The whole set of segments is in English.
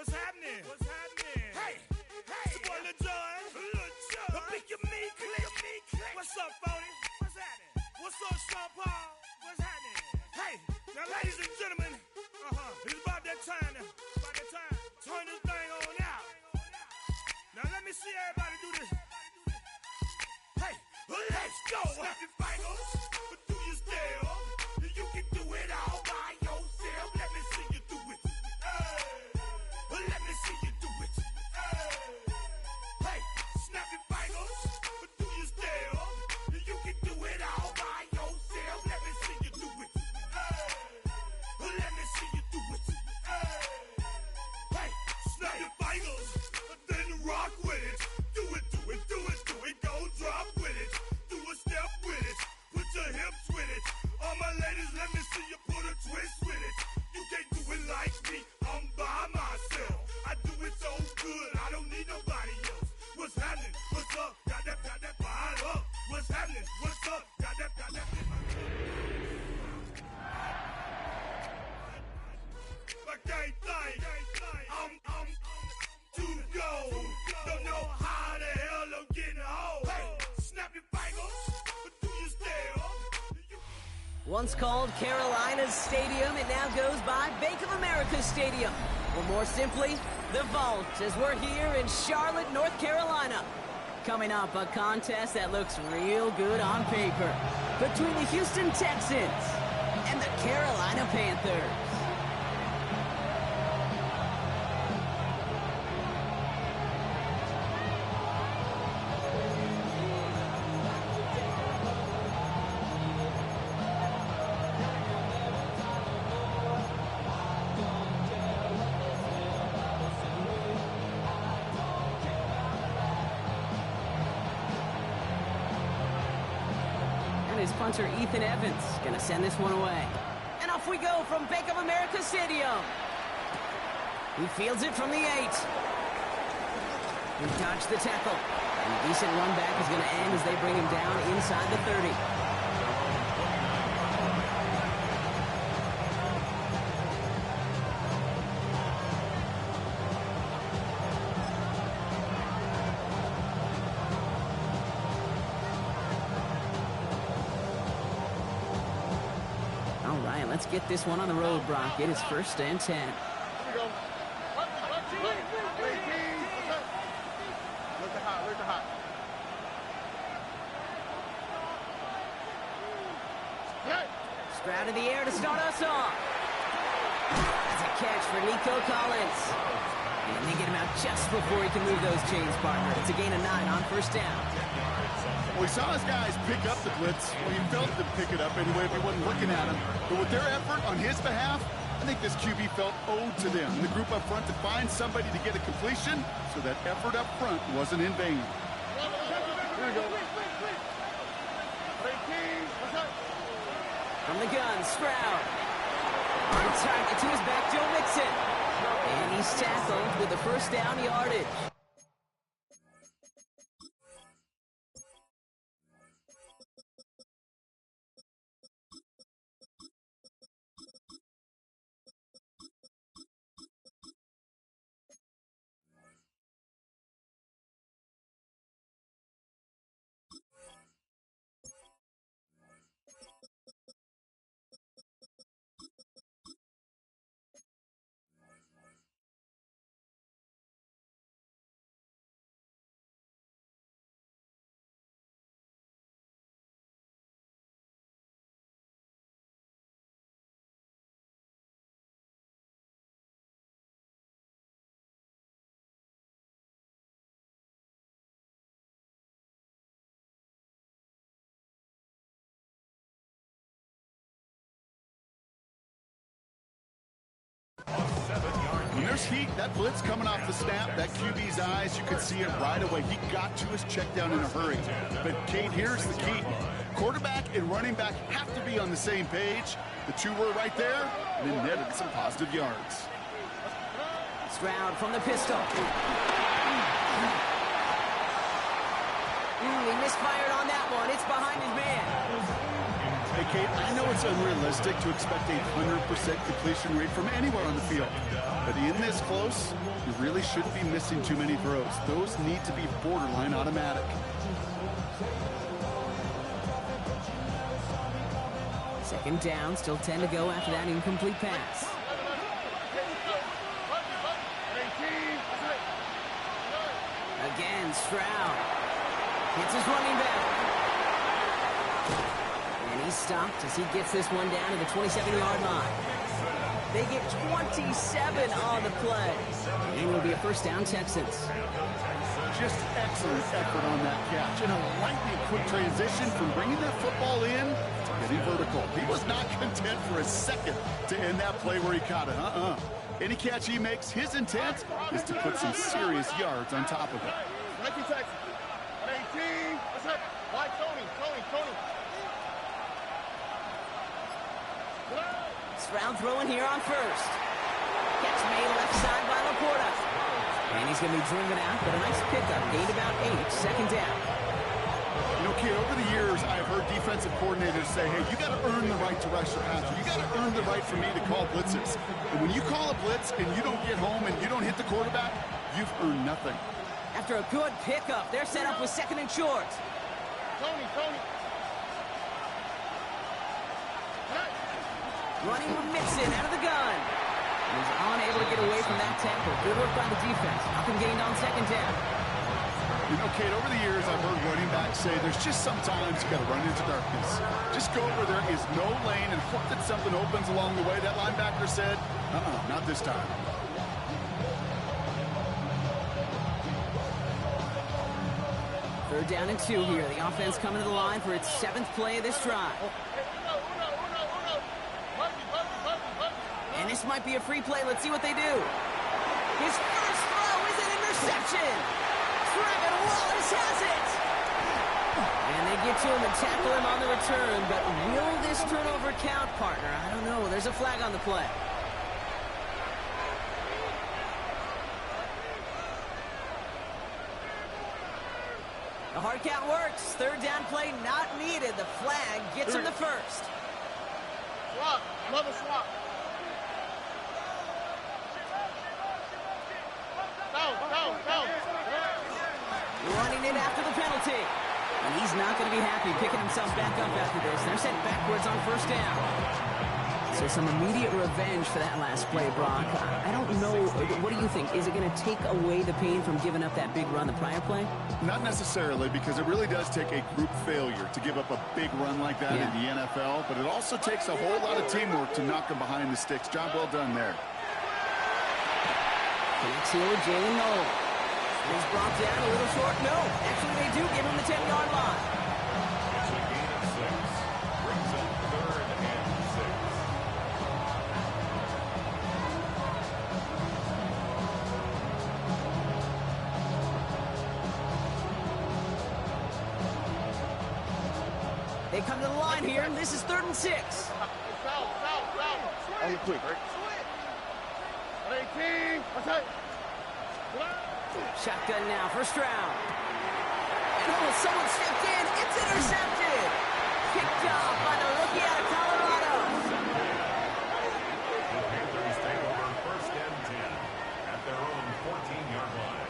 What's happening? What's happening? Hey, it's your boy Lil Jon. The pick your meat click. What's up, Phony? What's happening? What's up, Sean Paul? What's happening? Hey, now ladies and gentlemen, it's about that time now. About that time. Turn this thing on out. Now let me see everybody do this. Hey, let's go. Snap your fingers, but do you still? You can do it all by yourself. Let me see you do it. Let me see you do it. Hey, snap your fingers, but do you still? You can do it all by yourself. Let me see you do it. Let me see you do it. Hey, snap your fingers, then rock with it. Do it, do it, do it, do it. Go drop with it. Do a step with it. Put your hips with it. All my ladies, let me see you put a twist with it. You can't do it like me. I'm by myself. I do it so good. I don't need nobody else. What's happening? What's up? Got that fire up. What's happening? What's up? Got that. I can't think. I'm too go. Don't know how the hell I'm getting home. Hey, snap your fingers, but do you still? Once called Carolinas Stadium, it now goes by Bank of America Stadium. Or more simply, the Vault, as we're here in Charlotte, North Carolina. Coming up, a contest that looks real good on paper between the Houston Texans and the Carolina Panthers. His punter Ethan Evans gonna send this one away. And off we go from Bank of America Stadium. He fields it from the 8. He dodged the tackle. And a decent run back is gonna end as they bring him down inside the 30. Let's get this one on the road, Brock. It is 1st and 10. Here we go. Look hot. Stroud in the air to start us off. That's a catch for Nico Collins. And they get him out just before he can move those chains, partner. It's a gain of 9 on 1st down. We saw his guys pick up the blitz. Well, he felt them pick it up anyway if he wasn't looking at him. But with their effort on his behalf, I think this QB felt owed to them. The group up front to find somebody to get a completion, so that effort up front wasn't in vain. Here we go. From the gun, Stroud. On target to his back, Joe Mixon. And he's tackled with the 1st down yardage. When there's heat, that blitz coming off the snap, that QB's eyes, you could see it right away. He got to his check down in a hurry. But, Kate, here's the key. Quarterback and running back have to be on the same page. The two were right there, and then netted some positive yards. Stroud from the pistol. He misfired on that one. It's behind his man. Hey, Kate, I know it's unrealistic to expect a 100% completion rate from anywhere on the field. But in this close, you really shouldn't be missing too many throws. Those need to be borderline automatic. Second down, still 10 to go after that incomplete pass. Again, Stroud hits his running back. And he's stopped as he gets this one down to the 27-yard line. They get 27 on the play. And it will be a first down, Texans. Just excellent effort on that catch. And a lightning quick transition from bringing that football in to getting vertical. He was not content for a second to end that play where he caught it. Any catch he makes, his intent is to put some serious yards on top of it. Thank you, Texas. 18. What's up? Why, Tony? Stroud throwing here on first. Catch made left side by Laporta. And he's going to be driven out, but a nice pickup. Gained about 8, second down. You know, kid, over the years, I've heard defensive coordinators say, hey, you got to earn the right to rush the passer. You got to earn the right for me to call blitzes. And when you call a blitz and you don't get home and you don't hit the quarterback, you've earned nothing. After a good pickup, they're set up with second and short. Tony. Running with Mixon out of the gun. He's unable to get away from that tackle. Good work by the defense. Nothing gained on second down. You know, Kate, over the years, I've heard running backs say there's just sometimes you got to run into darkness. Just go where there is no lane and hope that something opens along the way. That linebacker said, not this time. Third down and 2 here. The offense coming to the line for its 7th play of this drive. And this might be a free play. Let's see what they do. His first throw is an interception. Trevin Wallace has it. And they get to him and tackle him on the return. But will this turnover count, partner? I don't know. There's a flag on the play. The hard count works. Third down play not needed. The flag gets him the first. Swap. Another swap. Go. Running it after the penalty. And he's not going to be happy picking himself back up after this. They're sent backwards on first down. So some immediate revenge for that last play, Brock. I don't know. What do you think? Is it going to take away the pain from giving up that big run the prior play? Not necessarily, because it really does take a group failure to give up a big run like that in the NFL. But it also takes a whole lot of teamwork to knock them behind the sticks. Job well done there. Connects here with Jalen Noel. He's brought down a little short. No, actually they do give him the 10-yard line. It's a gain of 6. Brings up 3rd and 6. They come to the line here, and this is 3rd and 6. Foul. On the quick. 18. What's that? Shotgun now for Stroud. And someone stepped in. It's intercepted. Picked off by the rookie out of Colorado. The Panthers take over 1st and 10 at their own 14-yard line.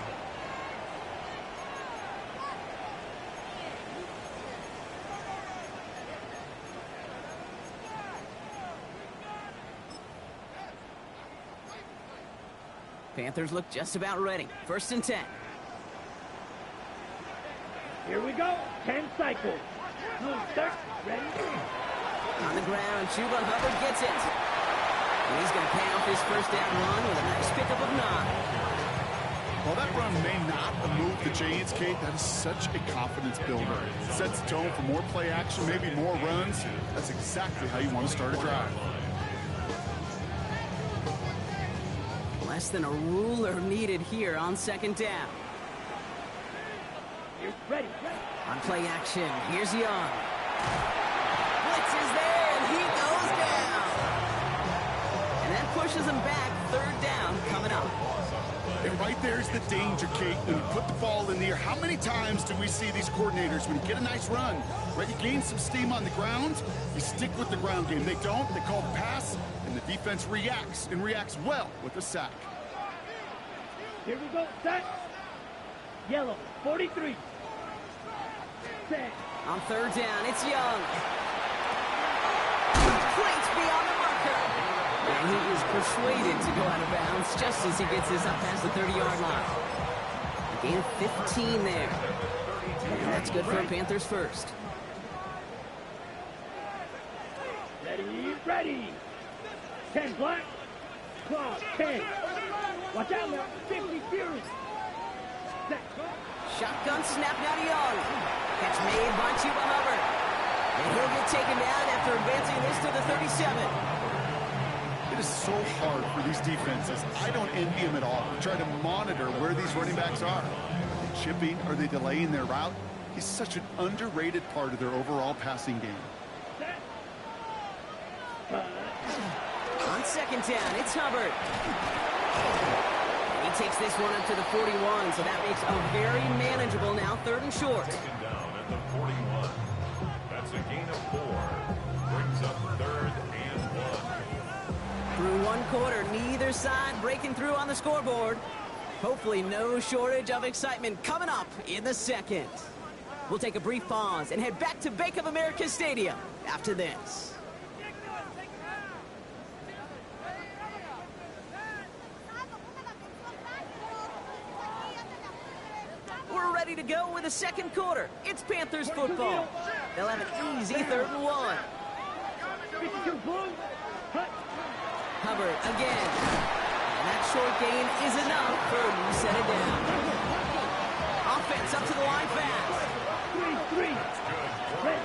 Panthers look just about ready. 1st and 10. Here we go. 10 cycles. Start. Ready? On the ground, Chuba Hubbard gets it. And he's going to pay off his first down run with a nice pickup of 9. While that run may not move the chains, Kate, that is such a confidence builder. It sets the tone for more play action, maybe more runs. That's exactly how you want to start a drive. Less than a ruler needed here on 2nd down. You're ready. On play action, here's Young. Blitz is there, and he goes down. And that pushes him back. Third down coming up. And right there's the danger, Kate. When you put the ball in the air, how many times do we see these coordinators, when you get a nice run, right, you gain some steam on the ground, you stick with the ground game. They don't, they call the pass, and the defense reacts, and reacts well with a sack. Here we go. Set. Yellow. 43. Set. On third down, it's Young. Complete beyond the marker. And he is persuaded to go out of bounds just as he gets this up past the 30-yard line. A gain of 15 there. And that's good for a Panthers first. Ready, ready. 10 black. Claw, 10. Watch out now. 50 Fury. Set. Shotgun snap now to Young. Catch made by Chuba Hubbard. And he'll get taken down after advancing this to the 37. It is so hard for these defenses. I don't envy them at all. Try to monitor where these running backs are. Are they chipping? Are they delaying their route? He's such an underrated part of their overall passing game. Set. On second down, it's Hubbard. He takes this one up to the 41, so that makes a very manageable now third and short. Taken down at the 41. That's a gain of 4. Brings up third and 1. Through one quarter, neither side breaking through on the scoreboard. Hopefully no shortage of excitement coming up in the second. We'll take a brief pause and head back to Bank of America Stadium after this. We're ready to go with the second quarter. It's Panthers football. They'll have an easy third and 1. 52 blue. Hut. Hubbard again. And that short gain is enough for him to set it down. Offense up to the line fast. 3-3. Red.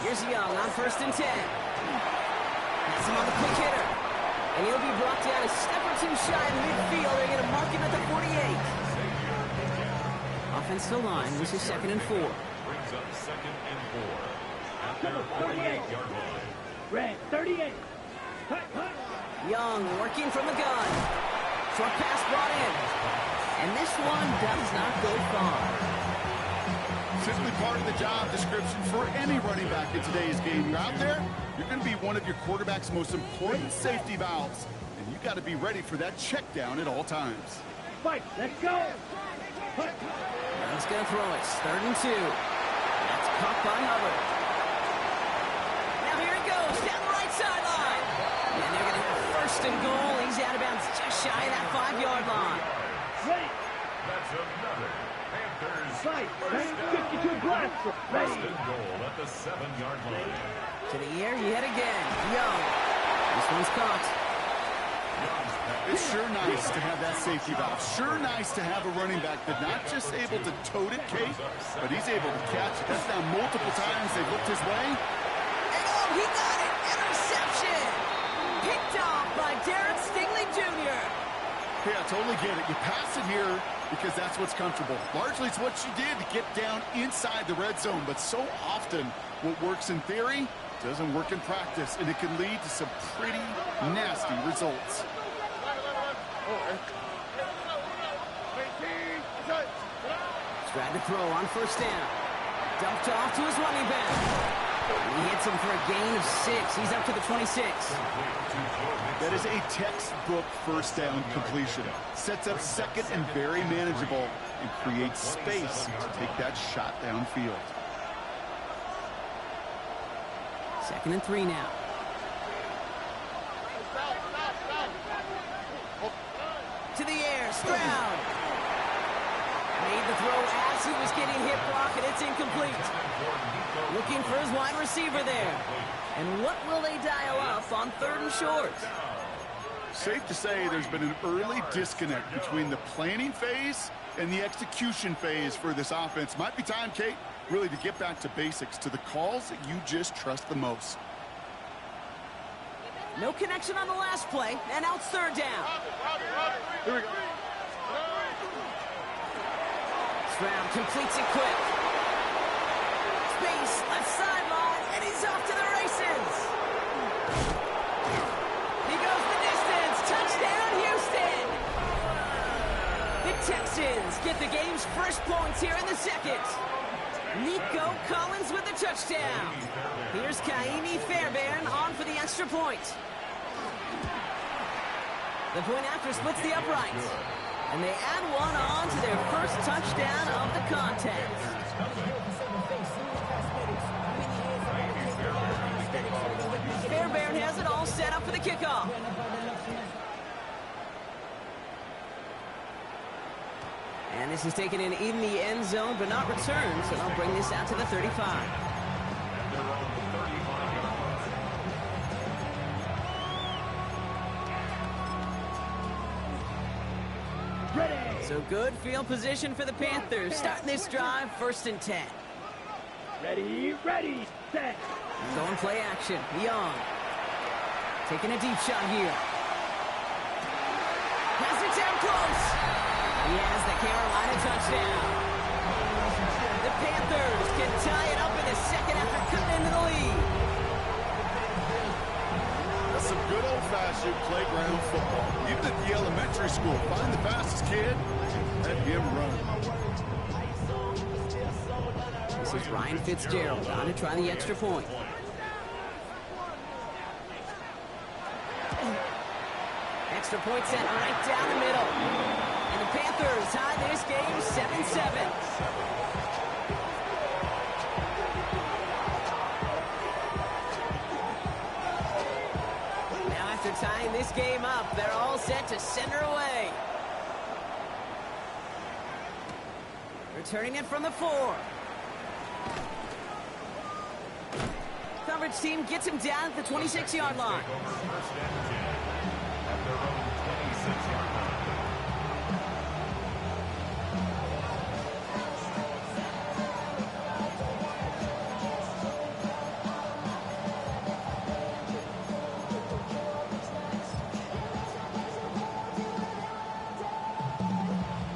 Here's Young on first and 10. That's him on the quick hitter. And he'll be brought down a step or two shy of midfield. They're going to mark him at the 48. Offensive line, this is second and 4. Brings up second and 4. At their 48-yard line. Red. 38. Hut, hut. Young working from the gun. Short pass brought in. And this one does not go far. Simply part of the job description for any running back in today's game. You're out there, you're going to be one of your quarterback's most important safety valves. And you got to be ready for that check down at all times. Fight. Let's go. Hut. He's going to throw it. Third and 2. That's caught by Hubbard. Now here he goes down the right sideline. And they're going to have first and goal. He's out of bounds just shy of that 5-yard line. Ready. That's another Panthers Fight. first down. 52 blast. First Ready. and goal at the 7-yard line. To the air yet again. Young. This one's caught. It's sure nice to have that safety valve. Sure nice to have a running back that's not just able to tote it, Kate, but he's able to catch it. That's now multiple times they've looked his way. And oh, he got it! Interception! Picked off by Darren Stingley Jr. Yeah, I totally get it. You pass it here because that's what's comfortable. Largely it's what you did to get down inside the red zone, but so often what works in theory doesn't work in practice, and it can lead to some pretty nasty results. Tried to throw on first down. Dumped off to his running back. He hits him for a gain of 6. He's up to the 26. That is a textbook first down completion. Sets up second and very manageable and creates space to take that shot downfield. Second and 3 now. To the air, Stroud. Made the throw as he was getting hit block, and it's incomplete. Looking for his wide receiver there. And what will they dial up on third and short? Safe to say there's been an early disconnect between the planning phase and the execution phase for this offense. Might be time, Kate, really to get back to basics, to the calls that you just trust the most. No connection on the last play, and now it's third down. Here we go. Stroud completes it quick. Space, left sideline, and he's off to the races. He goes the distance. Texans get the game's first points here in the second. Nico Collins with the touchdown. Here's Kaimi Fairbairn on for the extra point. The point after splits the uprights. And they add one on to their first touchdown of the contest. Fairbairn has it all set up for the kickoff. And this is taken in the end zone, but not returned, so they'll bring this out to the 35. So good field position for the Panthers. Starting this drive, 1st and 10. Ready, set. Going play action. Young. Taking a deep shot here. Has it down close. He has the Carolina touchdown. The Panthers can tie it up in the second after cutting into the lead. That's some good old-fashioned playground football. Even at the elementary school, find the fastest kid, let him run. This is Ryan Fitzgerald on to try the extra point. Extra point set right down the middle. And the Panthers tie this game 7-7. Now after tying this game up, they're all set to send her away. Returning it from the 4. Coverage team gets him down at the 26-yard line.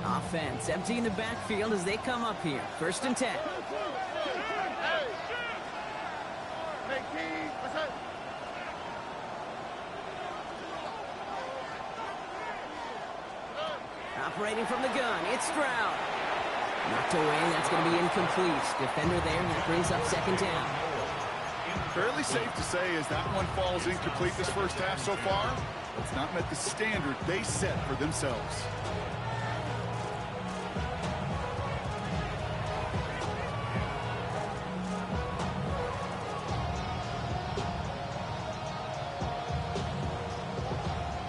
Offense emptying the backfield as they come up here. 1st and 10. Operating from the gun, it's Stroud. Knocked away, that's going to be incomplete. Defender there, that brings up 2nd down. Fairly safe to say as that one falls incomplete this first half so far, it's not met the standard they set for themselves.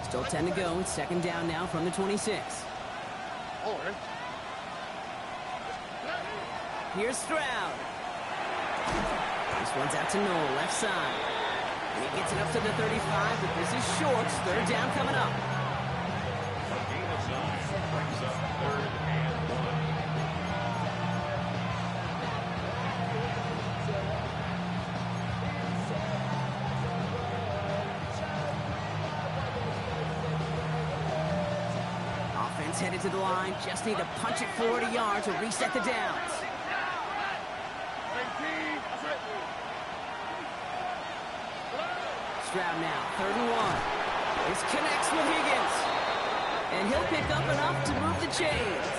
Still 10 to go. It's 2nd down now from the 26. Here's Stroud. This one's out to Noel, left side. And he gets it up to the 35, but this is short. 3rd down coming up. A gain of 9 brings up 3rd and 1. Offense headed to the line. Just need to punch it 40 yards to reset the downs. Stroud now, 3rd and 1. This connects with Higgins. And he'll pick up enough to move the chains.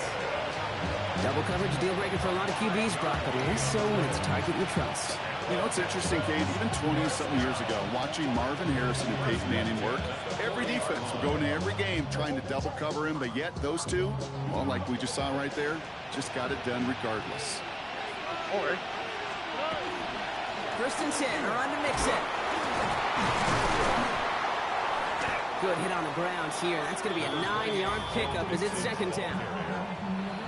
Double coverage deal breaker for a lot of QBs, Brock, but less so when it's a target you trust. You know, it's interesting, Kate, even 20-something years ago, watching Marvin Harrison and Peyton Manning work, every defense would go into every game trying to double cover him, but yet those two, well, like we just saw right there, just got it done regardless. 1st and 10, run to mix it. Good hit on the ground here. That's going to be a 9-yard pickup as it's 2nd down.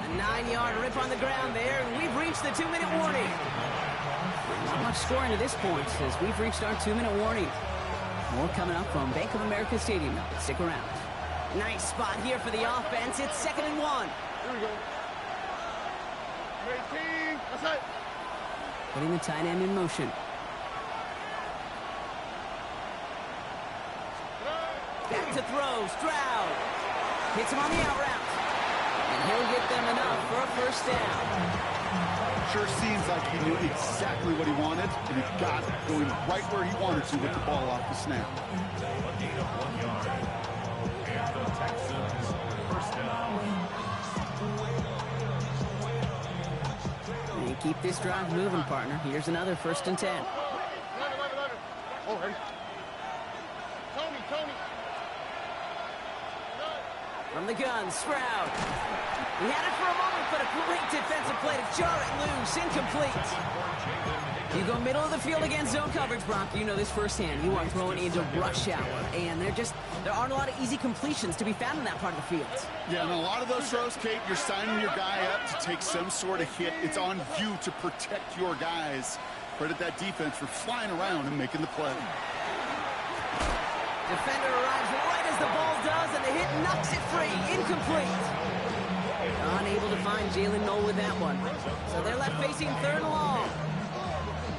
A 9-yard rip on the ground there, and we've reached the 2-minute warning. Not much scoring to this point as we've reached our 2-minute warning. More coming up from Bank of America Stadium. Stick around. Nice spot here for the offense. It's 2nd and 1. Here we go. That's it. Putting the tight end in motion. Back to throw. Stroud. Hits him on the out route. And he'll get them enough for a 1st down. Sure seems like he knew exactly what he wanted, and he got it going right where he wanted to with the ball off the snap. A gain of 1 yard. And the Texans 1st down. Keep this drive moving, partner. Here's another 1st and 10. Oh, hey. Tony. From the gun, Stroud. He had it for a moment, but a great defensive play to jar it loose. Incomplete. You go middle of the field against zone coverage, Brock. You know this firsthand. You are throwing into rush hour, and there aren't a lot of easy completions to be found in that part of the field. Yeah, and a lot of those throws, Kate, you're signing your guy up to take some sort of hit. It's on you to protect your guys. Credit that defense for flying around and making the play. Defender arrives right as the ball does, and the hit knocks it free. Incomplete. Unable to find Jalen Noel with that one. So they're left facing 3rd and long.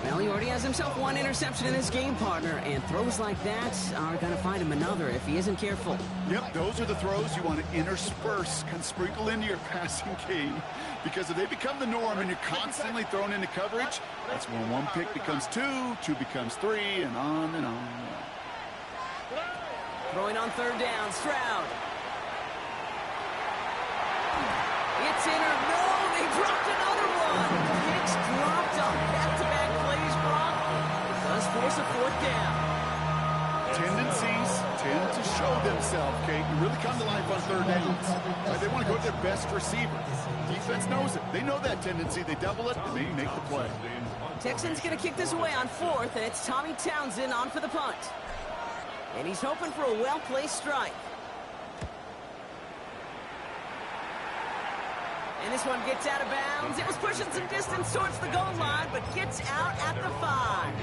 Well, he already has himself 1 interception in this game, partner, and throws like that are going to find him another if he isn't careful. Yep, those are the throws you want to intersperse, kind of sprinkle into your passing game, because if they become the norm and you're constantly thrown into coverage, that's when 1 pick becomes 2, 2 becomes 3, and on and on. Throwing on 3rd down, Stroud. It's in or no, they dropped another one. Hicks dropped on back-to-back plays, Brock. It does force a 4th down. Tendencies tend to show themselves, Kate. You really come to life on 3rd downs. Right? They want to go to their best receiver. Defense knows it. They know that tendency. They double it, and they make the play. Texans going to kick this away on 4th, and it's Tommy Townsend on for the punt. And he's hoping for a well-placed strike. And this one gets out of bounds. It was pushing some distance towards the goal line, but gets out at the 5.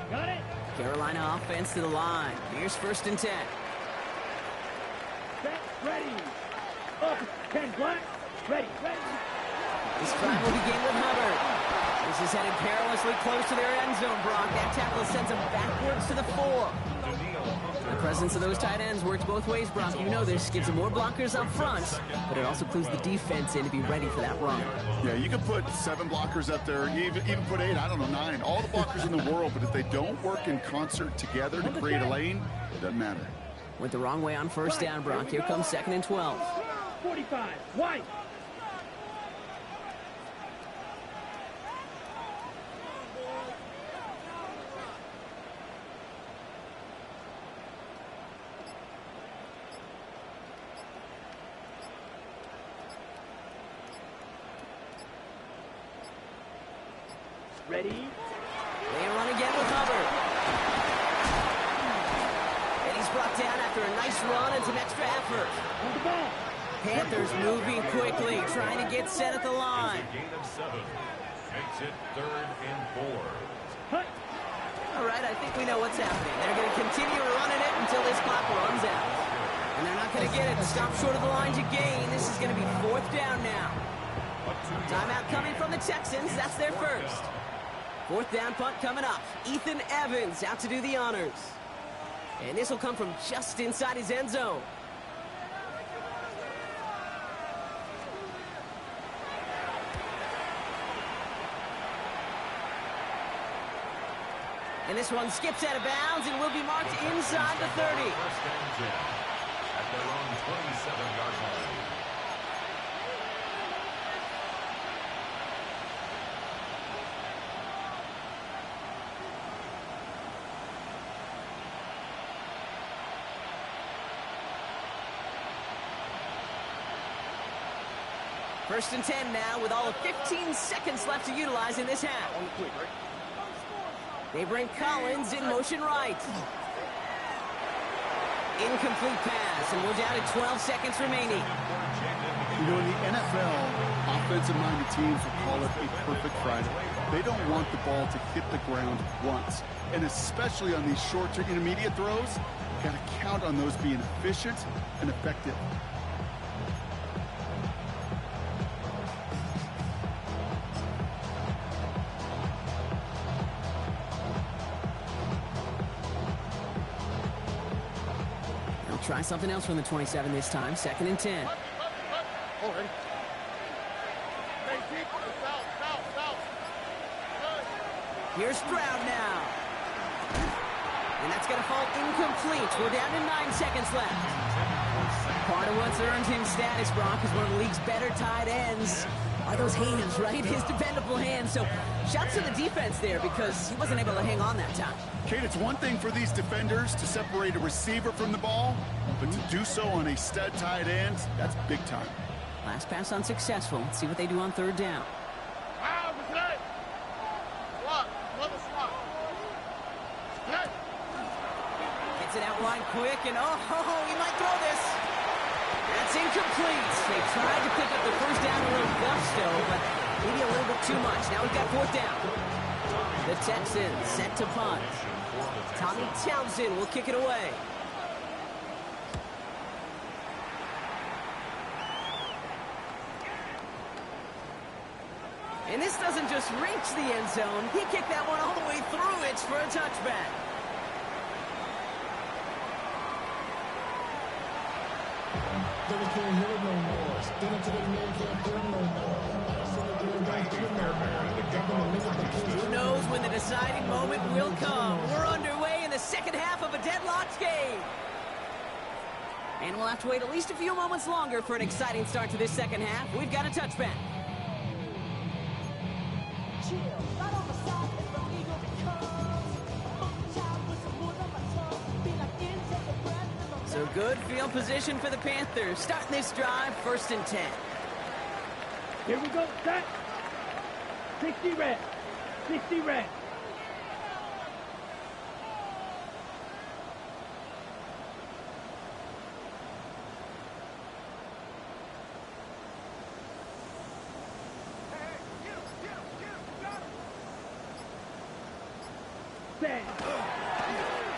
Got it. Carolina offense to the line. Here's 1st and 10. Set. Ready. Up. 10 black. Ready. This drive will begin with Hubbard. This is headed perilously close to their end zone, Brock. That tackle sends them backwards to the 4. The presence of those tight ends works both ways, Brock. You know this. Gives them more blockers up front, but it also clues the defense in to be ready for that run. Yeah, you can put 7 blockers up there, even put 8, I don't know, 9. All the blockers in the world, but if they don't work in concert together to create a lane, it doesn't matter. Went the wrong way on 1st down, Brock. Here comes 2nd and 12. 45. White. Ready. They run again with Hubbard. And he's brought down after a nice run and some extra effort. On the ball. Panthers moving quickly, trying to get set at the line. Gain of 7. Makes it 3rd and 4. Cut. All right, I think we know what's happening. They're going to continue running it until this clock runs out. And they're not going to get it. Stop short of the line to gain. This is going to be 4th down now. Timeout coming from the Texans. That's their first. 4th down punt coming up. Ethan Evans out to do the honors. And this will come from just inside his end zone. And this one skips out of bounds and will be marked inside the 30. First and 10 at their own 27-yard line. First and 10 now with all of 15 seconds left to utilize in this half. They bring Collins in motion right. Incomplete pass, and we're down to 12 seconds remaining. You know, in the NFL, offensive-minded teams will call it a perfect Friday. They don't want the ball to hit the ground once. And especially on these short to intermediate throws, you've got to count on those being efficient and effective. Try something else from the 27 this time. 2nd and 10. Here's Stroud now. And that's going to fall incomplete. We're down to 9 seconds left. Part of what's earned him status, Brock, is one of the league's better tight ends. are those hands, right? His dependable hands. So shouts to the defense there because he wasn't able to hang on that time. Kate, it's one thing for these defenders to separate a receiver from the ball, but to do so on a stud tight end, that's big time. Last pass unsuccessful. Let's see what they do on third down. Gets it out wide quick, and oh, he might throw this. That's incomplete. They tried to pick up the first down a little gusto, but maybe a little bit too much. Now we've got fourth down. The Texans set to punt. Tommy Townsend will kick it away. And this doesn't just reach the end zone. He kicked that one all the way through. It's for a touchback. Who knows when the deciding moment will come? We're underway in the second half of a deadlocked game. And we'll have to wait at least a few moments longer for an exciting start to this second half. We've got a touchback. So good field position for the Panthers. Starting this drive, 1st and 10. Here we go, set. 60 red. 60 red.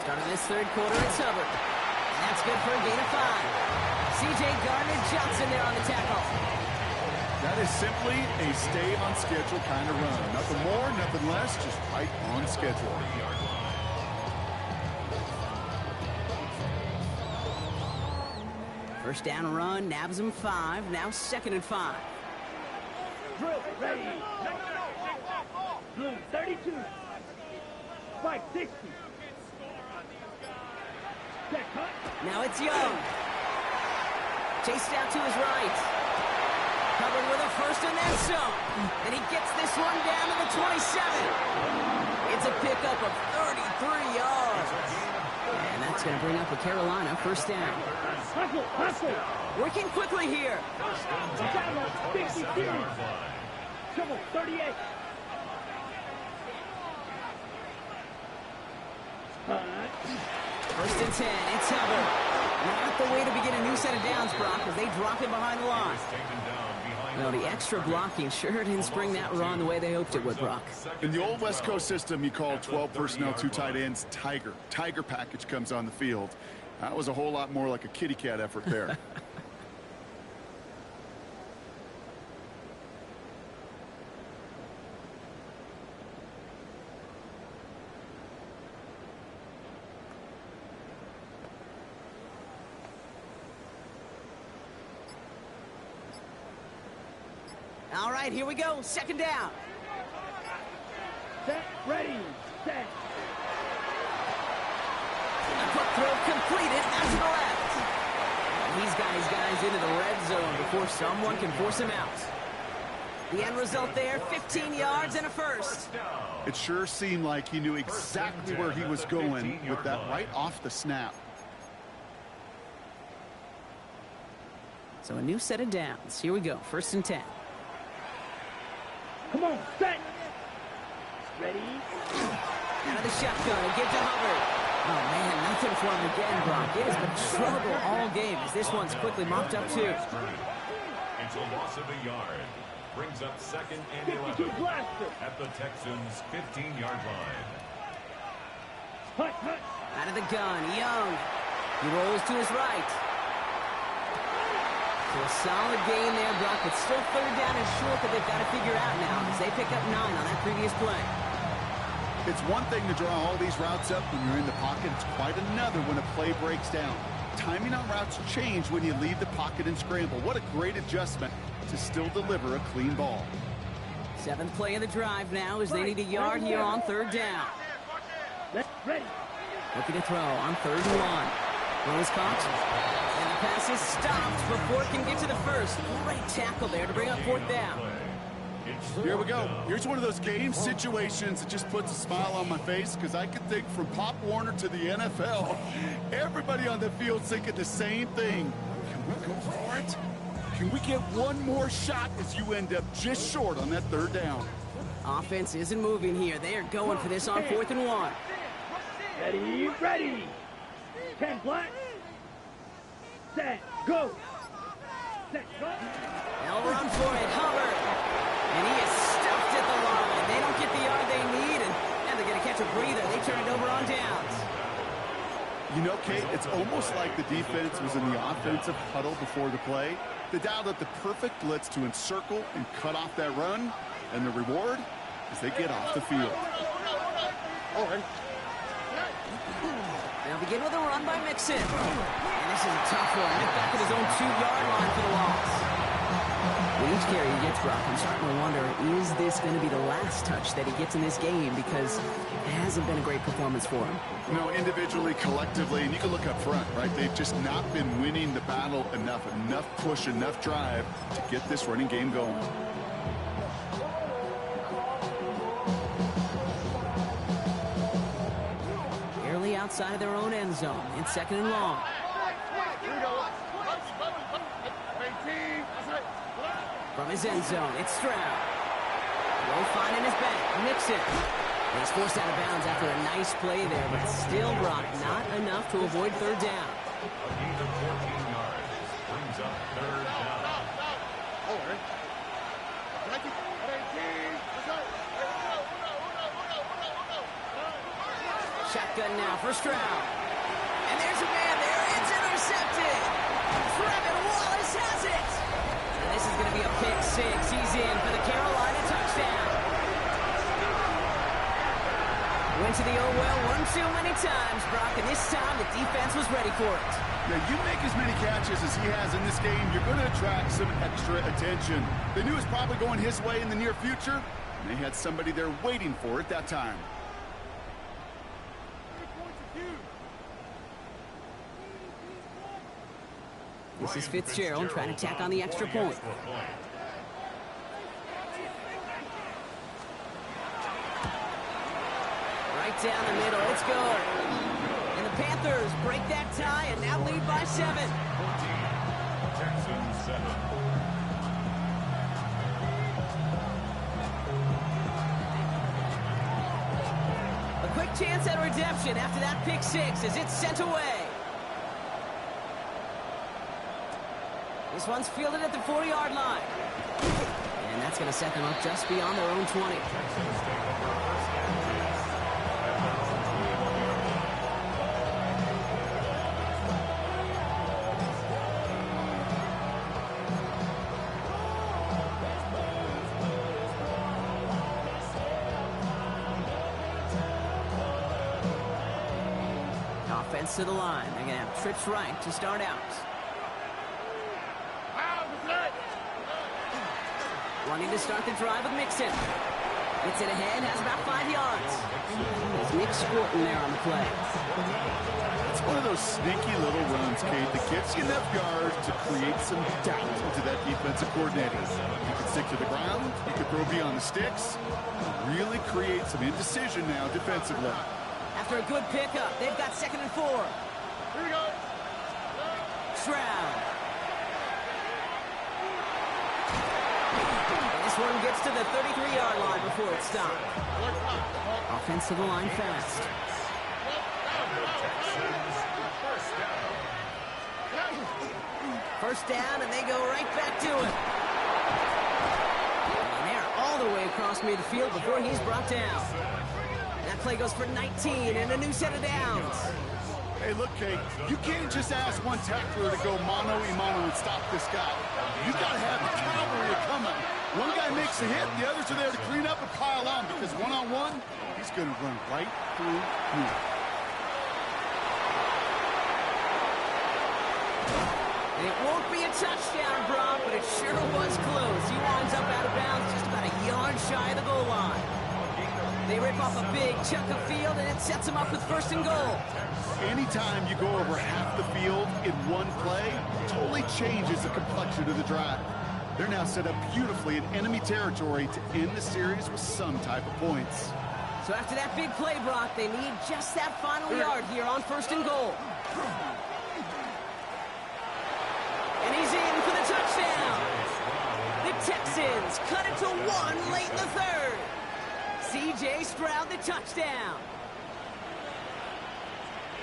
Starting this third quarter, it's Hubbard. And that's good for a gain of 5. C.J. Gardner-Johnson there on the tackle. That is simply a stay-on-schedule kind of run. Nothing more, nothing less, just right on schedule. First down run, nabs him 5. Now 2nd and 5. Drill, ready. Blue, 32. Spike, 60. Check, cut. Now it's Young. Chased out to his right. Covered with a first and then some. And he gets this one down to the 27. It's a pickup of 33 yards. And that's going to bring up a Carolina first down. Hustle, hustle. Working quickly here. Channel, 50 series. Trouble, 38. First and 10, it's Hubbard. Not the way to begin a new set of downs, Brock, as they drop it behind the line. Well, the extra blocking sure didn't spring that run the way they hoped it would, Brock. In the old West Coast system, you call 12 personnel, 2 tight ends, Tiger. Tiger package comes on the field. That was a whole lot more like a kitty cat effort there. All right, here we go. 2nd down. Set, ready, set. A quick throw completed out to the left. And he's got his guys into the red zone before someone can force him out. The end result there, 15 yards and a first. It sure seemed like he knew exactly where he was going with that right off the snap. So a new set of downs. Here we go. 1st and 10. Come on, set. Ready. Out of the shotgun, give to Hubbard. Oh, man, nothing for him again, Brock. It has been trouble all game as this one's quickly mopped up, too. It's a loss of a yard. Brings up 2nd and 11 at the Texans' 15-yard line. Hut, hut. Out of the gun, Young. He rolls to his right. So a solid gain there, Brock, but still 3rd down and short that they've got to figure out now as they pick up 9 on that previous play. It's one thing to draw all these routes up when you're in the pocket. It's quite another when a play breaks down. Timing on routes change when you leave the pocket and scramble. What a great adjustment to still deliver a clean ball. 7th play of the drive now as they need a yard here on 3rd down. Ready. Looking to throw on 3rd and 1. Throw is caught. And the pass is stopped before it can get to the first. Great tackle there to bring up 4th down. Here we go. Here's one of those game situations that just puts a smile on my face because I can think from Pop Warner to the NFL, everybody on the field's thinking the same thing. Can we go for it? Can we get one more shot as you end up just short on that third down? Offense isn't moving here. They are going for this on 4th and 1. Ready, ready. 10 flat. Set, go. Set, go. They'll run for it. Hubbard. And he is stuffed at the line. They don't get the yard they need, and they're going to catch a breather. They turn it over on downs. You know, Kate, it's almost like the defense was in the offensive huddle before the play. They dialed up the perfect blitz to encircle and cut off that run, and the reward is they get off the field. They'll begin with a run by Mixon. And this is a tough one. Nick back at his own 2-yard line for the loss. With each carry he gets, Brock, I'm starting to wonder, is this going to be the last touch that he gets in this game? Because it hasn't been a great performance for him. You know, individually, collectively, and you can look up front, right? They've just not been winning the battle enough push, enough drive to get this running game going. Barely outside of their own end zone. It's 2nd and long. From his end zone, it's Stroud. Low find in his back. Mixon. He's forced out of bounds after a nice play there, but still, Brock, not enough to avoid 3rd down. A gain of 14 yards. Brings up 3rd down. Shotgun now for Stroud. And there's a man there. It's intercepted. Trevin Wallace has it. And this is going to be a pick 6. He's in for the Carolina touchdown. Went to the oh well one too many times, Brock, and this time the defense was ready for it. Now, you make as many catches as he has in this game, you're going to attract some extra attention. They knew it was probably going his way in the near future, and they had somebody there waiting for it that time. This is Fitzgerald trying to tack on the extra point. Right down the middle, it's good. And the Panthers break that tie and now lead by 7. 14, Texans 7. A quick chance at redemption after that pick 6 as it's sent away. This one's fielded at the 40-yard line. And that's going to set them up just beyond their own 20. Offense to the line. They're going to have trips right to start out. Wanting to start the drive with Mixon. Gets it ahead, has about 5 yards. There's Nick Scorton there on the play. It's one of those sneaky little runs, Kate, that gets you enough yards to create some doubt into that defensive coordinator. You can stick to the ground, you can throw beyond the sticks, really create some indecision now defensively. After a good pickup, they've got 2nd and 4. Here we go. Stroud. This one gets to the 33-yard line before it's stopped. Offense to the line fast. First down, and they go right back to it. And they're all the way across midfield before he's brought down. That play goes for 19 and a new set of downs. Hey, look, Kate, you can't just ask one tackler to go mano-a-mano and stop this guy. You got to have the cavalry coming. One guy makes a hit, the others are there to clean up and pile on, because one-on-one, he's going to run right through you. It won't be a touchdown, Brock, but it sure was close. He winds up out of bounds just about a yard shy of the goal line. They rip off a big chunk of field, and it sets them up with 1st and goal. Anytime you go over half the field in one play, it totally changes the complexion of the drive. They're now set up beautifully in enemy territory to end the series with some type of points. So after that big play, Brock, they need just that final yard here on 1st and goal. And he's in for the touchdown. The Texans cut it to 1 late in the 3rd. C.J. Stroud, the touchdown.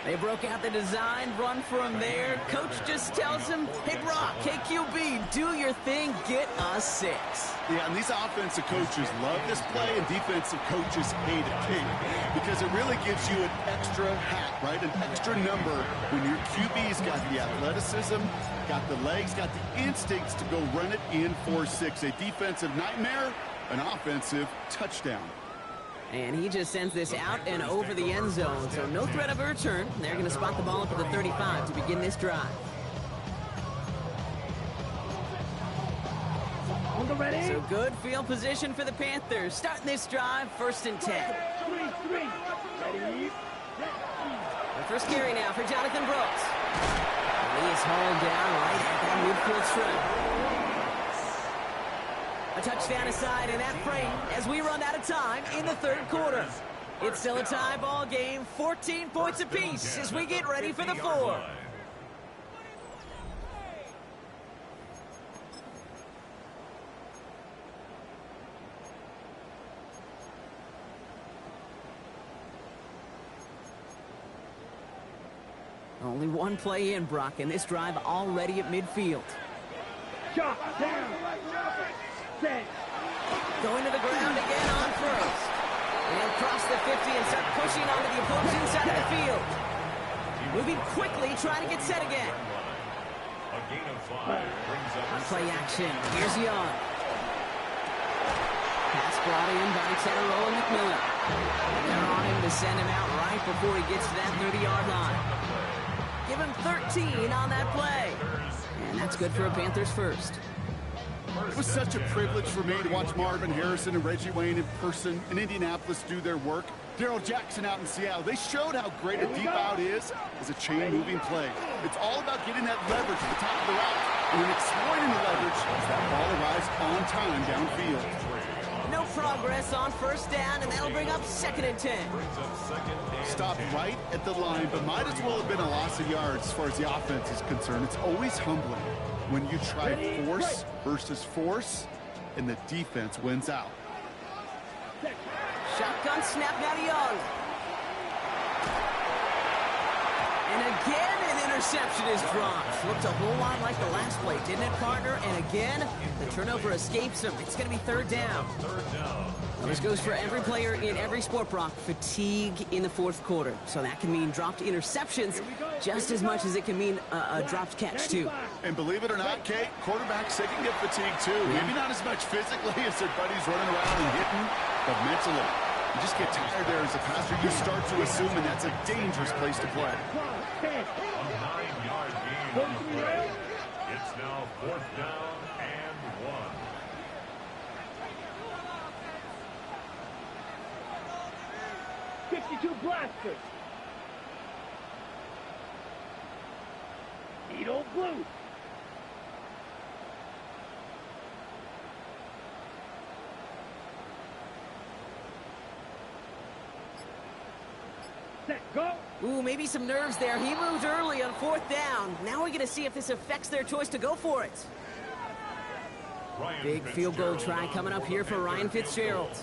They broke out the design run for him there. Coach just tells him, hey, Brock, hey, QB, do your thing, get us 6. Yeah, and these offensive coaches love this play, and defensive coaches hate it too, because it really gives you an extra hat, right? An extra number when your QB's got the athleticism, got the legs, got the instincts to go run it in for 6. A defensive nightmare, an offensive touchdown. And he just sends this out and over the end zone, so no threat of a return. They're going to spot the ball up at the 35 to begin this drive. So good field position for the Panthers. Starting this drive, 1st and 10. The first carry now for Jonathan Brooks. And he is hauled down right at that midfield stripe. A touchdown aside in that frame as we run out of time in the 3rd quarter. It's still a tie ball game, 14 points apiece as we get ready for the 4th. Only one play in, Brock, and this drive already at midfield. Shot down. Set. Going to the ground again on 1st. And he'll cross the 50 and start pushing onto the opposing side of the field. Moving quickly, trying to get set again. A gain of 5 brings up On play action, here's Young. Pass brought in by Tedero and McMillan. And they're on him to send him out right before he gets to that 30-yard line. Give him 13 on that play. And that's good for a Panthers first. It was such a privilege for me to watch Marvin Harrison and Reggie Wayne in person in Indianapolis do their work. Darrell Jackson out in Seattle. They showed how great a deep out is as a chain-moving play. It's all about getting that leverage at the top of the route and then exploiting the leverage as that ball arrives on time downfield. No progress on 1st down, and that'll bring up 2nd and 10. Stopped right at the line, but might as well have been a loss of yards as far as the offense is concerned. It's always humbling when you try force versus force, and the defense wins out. Shotgun snap now to Young. And again, an interception is dropped. Looked a whole lot like the last play, didn't it, partner? And again, the turnover escapes him. It's going to be 3rd down. Well, this goes for every player in every sport, Brock. Fatigue in the 4th quarter. So that can mean dropped interceptions just as much as it can mean a dropped catch, too. And believe it or not, Kate, quarterbacks, they can get fatigued, too. Yeah. Maybe not as much physically as their buddies running around and hitting, but mentally. You just get tired there as a passer. You start to assume, and that's a dangerous place to play. a 9-yard gain on the play. It's now 4th down and 1. Blaster. Needle blue. Set, go. Ooh, maybe some nerves there. He moved early on 4th down. Now we're going to see if this affects their choice to go for it. Big field goal try coming up here for Ryan Fitzgerald.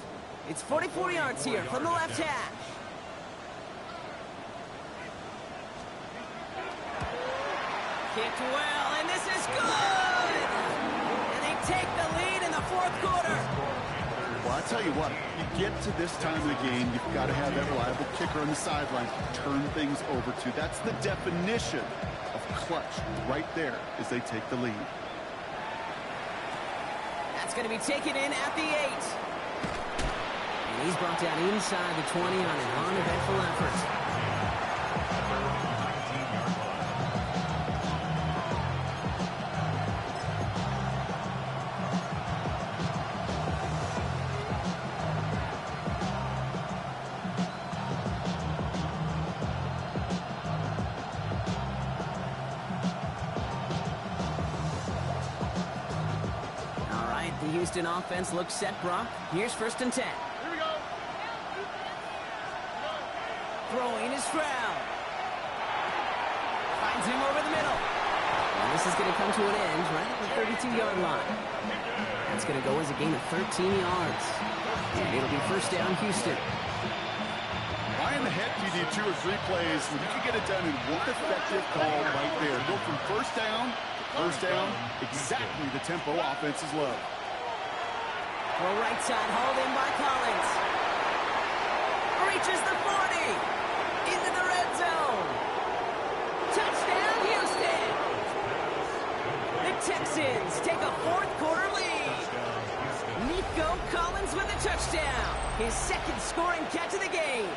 It's 44 yards here from the left hash. Kicked well, and this is good! And they take the lead in the 4th quarter. Well, I tell you what, you get to this time of the game, you've got to have that reliable kicker on the sideline to turn things over to. That's the definition of clutch right there as they take the lead. That's going to be taken in at the 8. And he's brought down inside the 20 on an uneventful effort. The Houston offense looks set, Brock. Here's 1st and 10. Here we go. Throwing is Stroud. Finds him over the middle. And this is going to come to an end right at the 32-yard line. That's going to go as a gain of 13 yards. And it'll be 1st down, Houston. Why in the heck do you need 2 or 3 plays when you can get it done in one effective call right there? Go from 1st down to 1st down, exactly the tempo offenses love. Throw right side, hauled in by Collins. Reaches the 40. Into the red zone. Touchdown, Houston. The Texans take a 4th quarter lead. Nico Collins with a touchdown. His 2nd scoring catch of the game.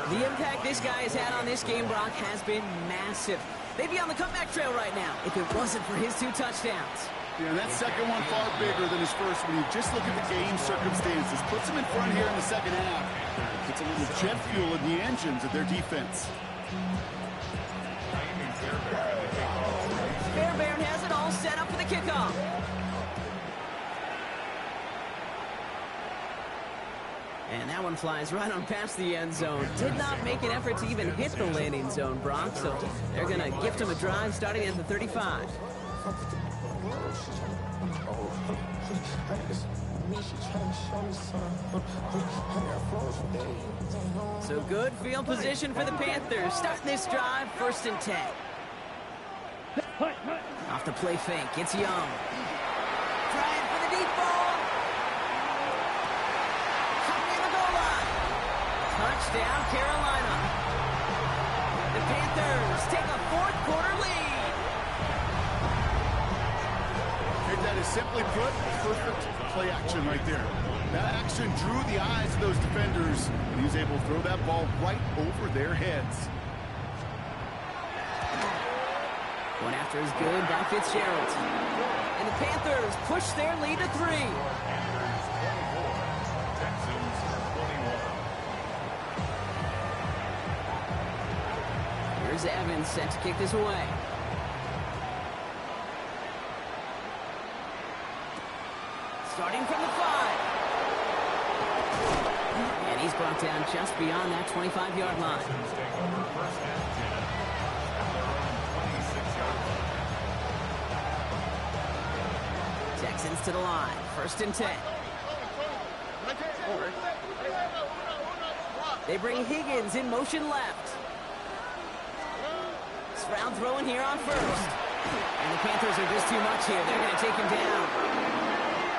The impact this guy has had on this game, Brock, has been massive. They'd be on the comeback trail right now if it wasn't for his 2 touchdowns. Yeah, and that second one far bigger than his first when you just look at the game circumstances. Puts him in front here in the second half. Puts a little jet fuel in the engines of their defense. Fairbairn has it all set up for the kickoff. And that one flies right on past the end zone. Did not make an effort to even hit the landing zone, Brock. So they're going to gift him a drive starting at the 35. So good field position for the Panthers. Starting this drive, 1st and 10. Off the play fake, it's Young. Trying for the deep ball. Coming in the goal line. Touchdown, Carolina. The Panthers take a 4th quarter lead. And that is simply put, perfect play action right there. That action drew the eyes of those defenders, and he was able to throw that ball right over their heads. One after is good by Fitzgerald. And the Panthers push their lead to 3. Texans 21. Here's Evans set to kick this away. Starting from the 5. And he's brought down just beyond that 25-yard line. Texans take over 1st and 10. Texans to the line. 1st and 10. They bring Higgins in motion left. Stroud throwing here on 1st. And the Panthers are just too much here. They're going to take him down.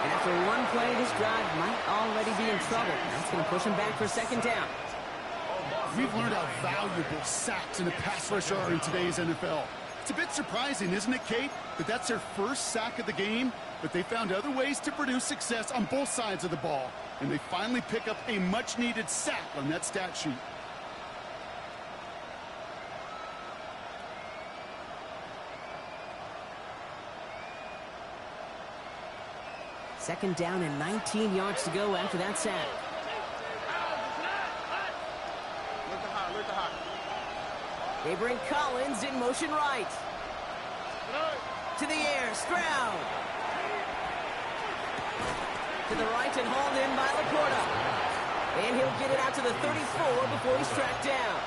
And after one play, this drive might already be in trouble. That's going to push him back for 2nd down. We've learned how valuable sacks in a pass rush are in today's NFL. It's a bit surprising, isn't it, Kate, that that's their first sack of the game, but they found other ways to produce success on both sides of the ball, and they finally pick up a much-needed sack on that stat sheet. Second down and 19 yards to go after that sack. They bring Collins in motion right. To the air, Stroud. To the right and hauled in by Laporta. And he'll get it out to the 34 before he's tracked down.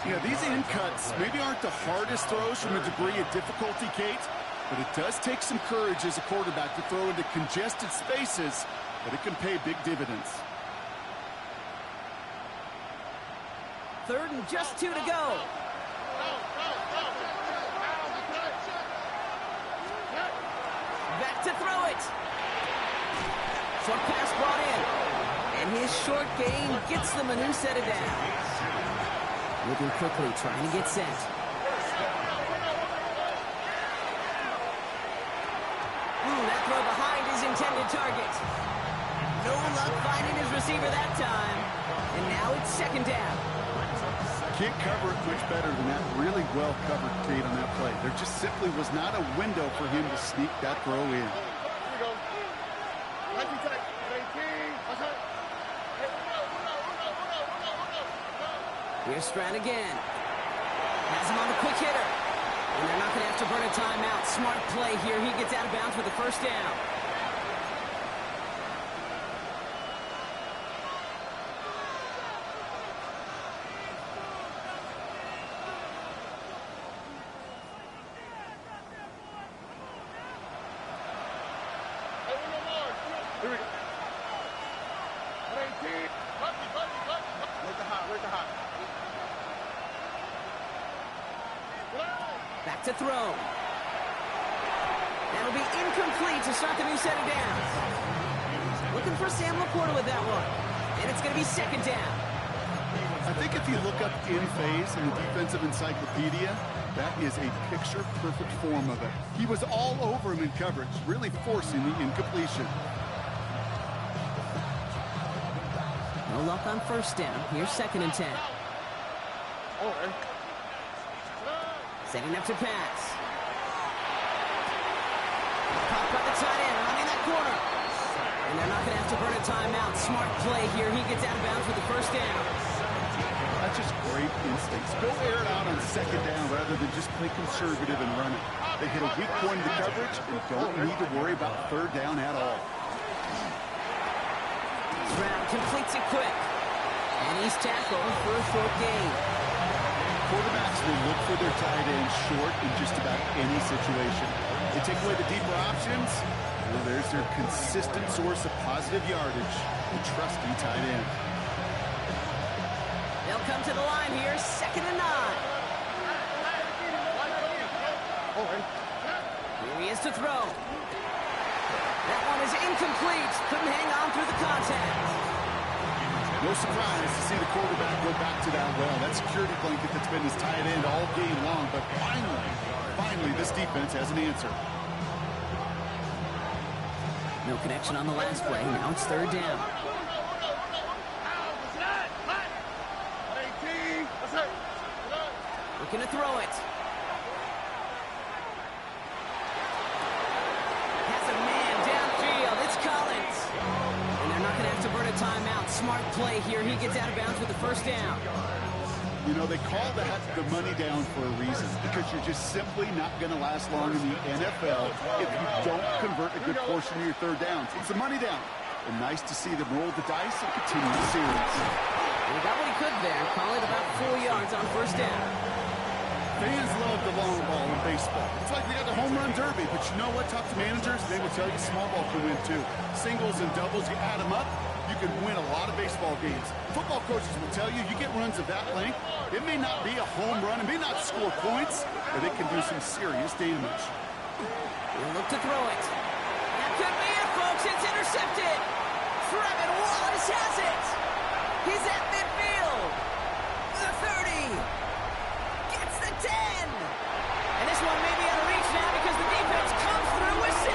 Yeah, these in cuts maybe aren't the hardest throws from a degree of difficulty, Kate, but it does take some courage as a quarterback to throw into congested spaces, but it can pay big dividends. 3rd and just 2 to go. Back to throw it. Short pass brought in. And his short gain gets them a new set of downs. Moving quickly, trying to get set. That throw behind his intended target. No luck finding his receiver that time. And now it's 2nd down. Can't cover it much better than that. Really well covered, Kate, on that play. There just simply was not a window for him to sneak that throw in. Here's Stroud again. Has him on the quick hitter. And they're not going to have to burn a timeout. Smart play here. He gets out of bounds for the first down. Here we go. 18. Where's the hot? Where's the hot? Back to throw. That'll be incomplete to start the new set of downs. Looking for Sam Laporta with that one. And it's going to be second down. I think if you look up in phase in the defensive encyclopedia, that is a picture-perfect form of it. He was all over him in coverage, really forcing the incompletion. No luck on first down. Here's second and 10. Okay. Setting up to pass. Caught by the tight end, running that corner. And they're not going to have to burn a timeout. Smart play here. He gets out of bounds with the first down. That's just great instincts. Go air it out on second down rather than just play conservative and run it. They hit a weak point in the coverage and don't need to worry about third down at all. Stroud completes it quick. And he's tackled for a short gain. Quarterbacks will look for their tight end short in just about any situation. They take away the deeper options, well, there's their consistent source of positive yardage, the trusty tight end. They'll come to the line here, second and 9. Here he is to throw. That one is incomplete. Couldn't hang on through the contact. No surprise to see the quarterback go back to that well. That security blanket that's been his tight end all game long, but finally, this defense has an answer. No connection on the last play. Now it's third down. Looking to throw it. Has a man downfield. It's Collins. And they're not going to have to burn a timeout. Smart play here. He gets out of bounds with the first down. You know, they call that the money down for a reason, because you're just simply not going to last long in the NFL if you don't convert a good portion of your third downs. It's the money down. And nice to see them roll the dice and continue the series. He got what he could there. Call it about 4 yards on first down. Fans love the long ball in baseball. It's like they got the home run derby, but you know what? Talk to managers, they will tell you small ball can win too. Singles and doubles, you add them up, you can win a lot of baseball games. Football coaches will tell you, you get runs of that length, it may not be a home run, it may not score points, but it can do some serious damage. He'll look to throw it. That could be it, folks. It's intercepted. Trevin Wallace has it. He's at midfield. The 30. Gets the 10. And this one may be out of reach now because the defense comes through with 6.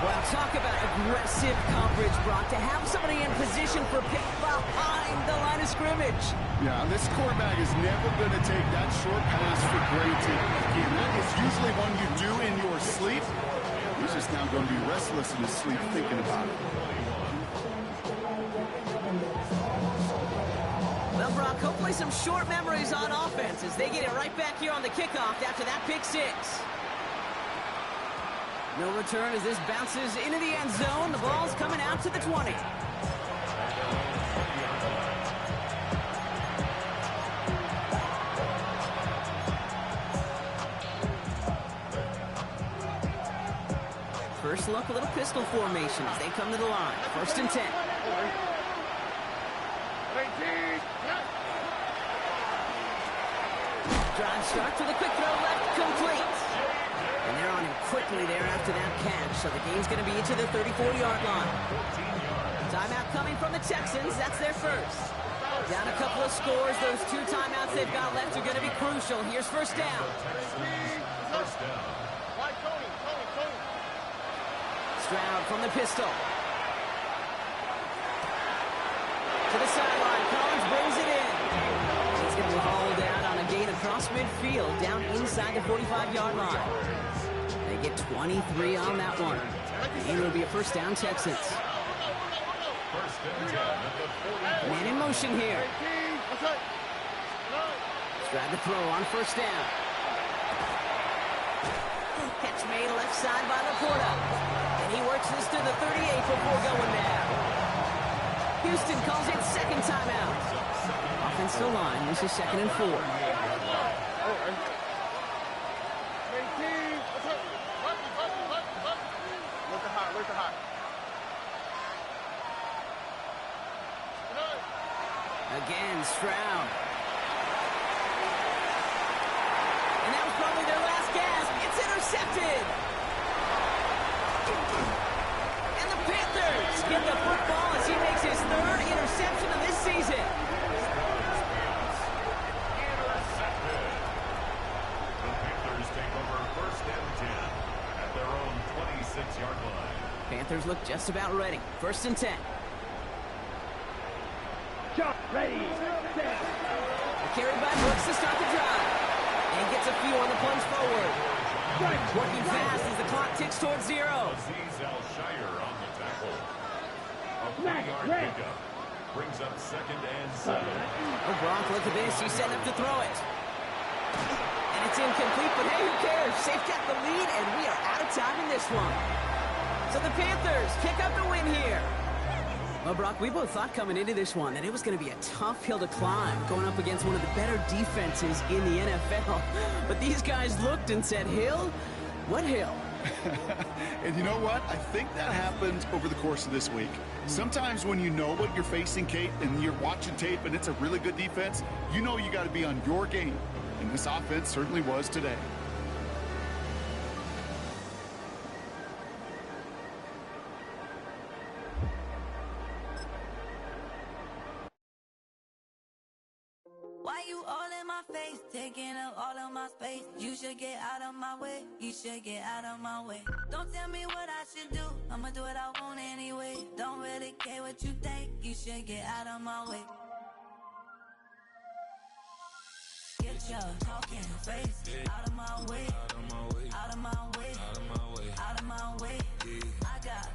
Well, talk about aggressive coverage, Brock. To have somebody in position for pick behind the line of scrimmage. Yeah, this quarterback is never going to take that short pass for granted. Again, that is usually one you do in your sleep. He's just now going to be restless in his sleep thinking about it. Well, Brock, hopefully some short memories on offense as they get it right back here on the kickoff after that pick 6. No return as this bounces into the end zone. The ball's coming out to the 20. First look, a little pistol formation as they come to the line. First and 10. Drive start with a quick throw left, complete. And they're on him quickly there after that catch. So the game's going to be into the 34-yard line. Timeout coming from the Texans. That's their first. Down a couple of scores. Those 2 timeouts they've got left are going to be crucial. Here's first down. Stroud from the pistol. To the sideline. Collins brings it in. He's going to be hauled out on a gain across midfield, down inside the 45-yard line. They get 23 on that one. And it'll be a first down, Texans. Man in motion here. Tried the throw on first down. Catch made left side by Laporta. And he works this to the 38 before going there. Houston calls it second timeout. Offensive line, this is 2nd and 4. Again, Stroud. And that was probably their last gasp. It's intercepted. And the Panthers get the football as he makes his 3rd interception of this season. Intercepted. The Panthers take over 1st and 10 at their own 26-yard line. Panthers look just about ready. 1st and 10. Shot, ready, set. Carried by Brooks to start the drive. And gets a few on the plunge forward. Working fast as the clock ticks towards 0. Azeez Al-Shire on the tackle. A 3-yard pickup brings up 2nd and 7. Oh, Gronk, look at this. He's setting up to throw it. And it's incomplete, but hey, who cares? They've got the lead, and we are out of time in this one. So the Panthers pick up the win here. Well, Brock, we both thought coming into this one that it was going to be a tough hill to climb, going up against one of the better defenses in the NFL. But these guys looked and said, Hill? What hill? And you know what? I think that happened over the course of this week. Sometimes when you know what you're facing, Kate, and you're watching tape and it's a really good defense, you know you got to be on your game. And this offense certainly was today. Why you all in my face, taking up all of my space? You should get out of my way, you should get out of my way. Don't tell me what I should do, I'ma do what I want anyway. Don't really care what you think, you should get out of my way. Get your talking face out of my way, out of my way, out of my way, out of my way. I got